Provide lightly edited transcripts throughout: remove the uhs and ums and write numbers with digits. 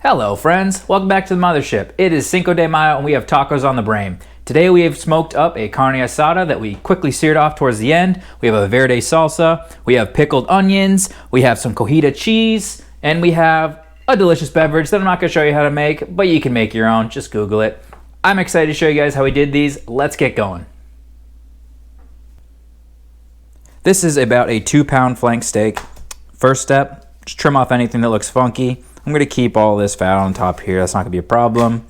Hello friends, welcome back to the Mothership. It is Cinco de Mayo and we have tacos on the brain. Today we have smoked up a carne asada that we quickly seared off towards the end. We have a verde salsa, we have pickled onions, we have some cojita cheese, and we have a delicious beverage that I'm not going to show you how to make, but you can make your own, just Google it. I'm excited to show you guys how we did these. Let's get going. This is about a 2-pound flank steak. First step, just trim off anything that looks funky. I'm going to keep all this fat on top here. That's not going to be a problem.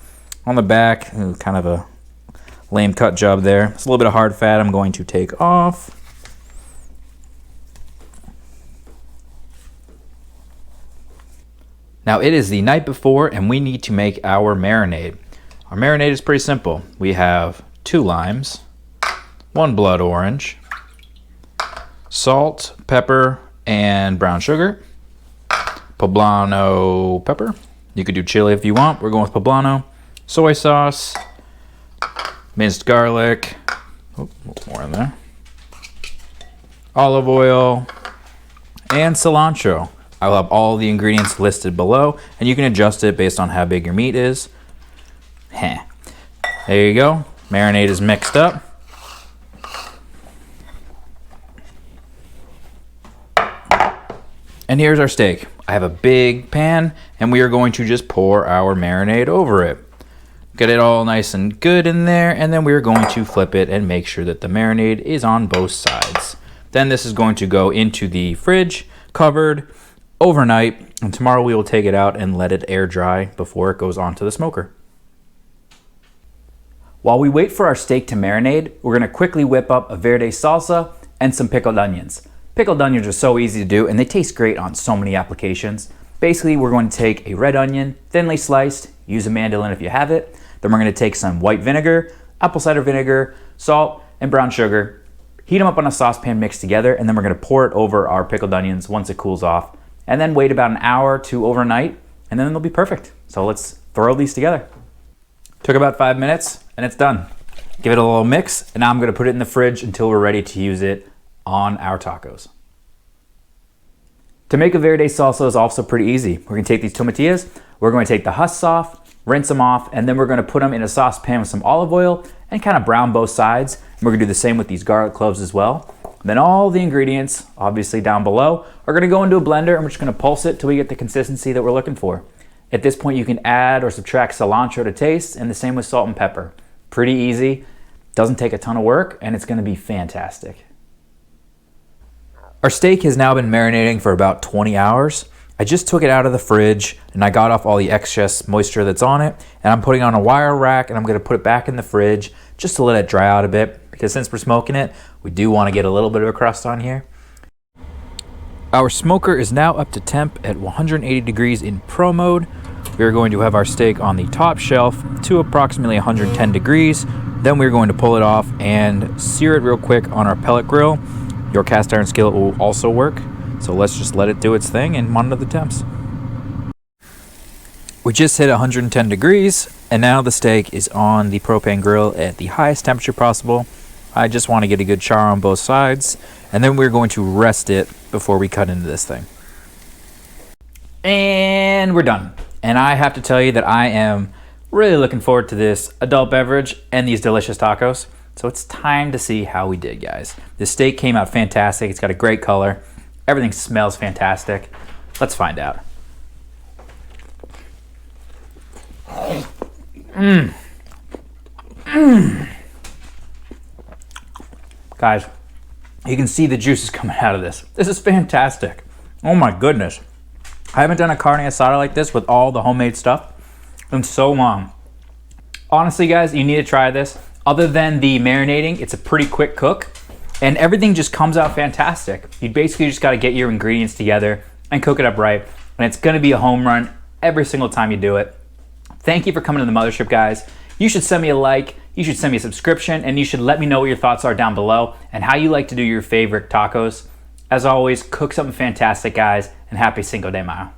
On the back, kind of a lame cut job there. It's a little bit of hard fat I'm going to take off. Now it is the night before and we need to make our marinade. Our marinade is pretty simple. We have 2 limes, 1 blood orange, salt, pepper, and brown sugar. Poblano pepper. You could do chili if you want. We're going with poblano. Soy sauce, minced garlic, more in there, olive oil, and cilantro. I will have all the ingredients listed below, and you can adjust it based on how big your meat is. There you go. Marinade is mixed up. And here's our steak. I have a big pan, and we are going to just pour our marinade over it. Get it all nice and good in there, and then we're going to flip it and make sure that the marinade is on both sides. Then this is going to go into the fridge, covered, overnight, and tomorrow we will take it out and let it air dry before it goes onto the smoker. While we wait for our steak to marinate, we're going to quickly whip up a verde salsa and some pickled onions. Pickled onions are so easy to do and they taste great on so many applications. Basically, we're going to take a red onion, thinly sliced, use a mandolin if you have it. Then we're going to take some white vinegar, apple cider vinegar, salt, and brown sugar. Heat them up on a saucepan mixed together, and then we're going to pour it over our pickled onions once it cools off. And then wait about an hour to overnight, and then they'll be perfect. So let's throw these together. Took about 5 minutes, and it's done. Give it a little mix, and now I'm going to put it in the fridge until we're ready to use it on our tacos. To make a verde salsa is also pretty easy. We're going to take these tomatillos, we're going to take the husks off, rinse them off, and then we're going to put them in a saucepan with some olive oil and kind of brown both sides. And we're going to do the same with these garlic cloves as well. And then all the ingredients, obviously down below, are going to go into a blender, and we're just going to pulse it till we get the consistency that we're looking for. At this point, you can add or subtract cilantro to taste, and the same with salt and pepper. Pretty easy, doesn't take a ton of work, and it's going to be fantastic. Our steak has now been marinating for about 20 hours. I just took it out of the fridge and I got off all the excess moisture that's on it, and I'm putting it on a wire rack, and I'm going to put it back in the fridge just to let it dry out a bit, because since we're smoking it, we do want to get a little bit of a crust on here. Our smoker is now up to temp at 180 degrees in pro mode. We are going to have our steak on the top shelf to approximately 110 degrees. Then we're going to pull it off and sear it real quick on our pellet grill. Your cast iron skillet will also work. So let's just let it do its thing and monitor the temps. We just hit 110 degrees, and now the steak is on the propane grill at the highest temperature possible. I just want to get a good char on both sides, and then we're going to rest it before we cut into this thing. And we're done. And I have to tell you that I am really looking forward to this adult beverage and these delicious tacos. So it's time to see how we did, guys. The steak came out fantastic. It's got a great color. Everything smells fantastic. Let's find out. Guys, you can see the juices coming out of this. This is fantastic. Oh my goodness. I haven't done a carne asada like this with all the homemade stuff in so long. Honestly, guys, you need to try this. Other than the marinating, it's a pretty quick cook, and everything just comes out fantastic. You basically just got to get your ingredients together and cook it up right, and it's going to be a home run every single time you do it. Thank you for coming to the Mothership, guys. You should send me a like, you should send me a subscription, and you should let me know what your thoughts are down below and how you like to do your favorite tacos. As always, cook something fantastic, guys, and happy Cinco de Mayo.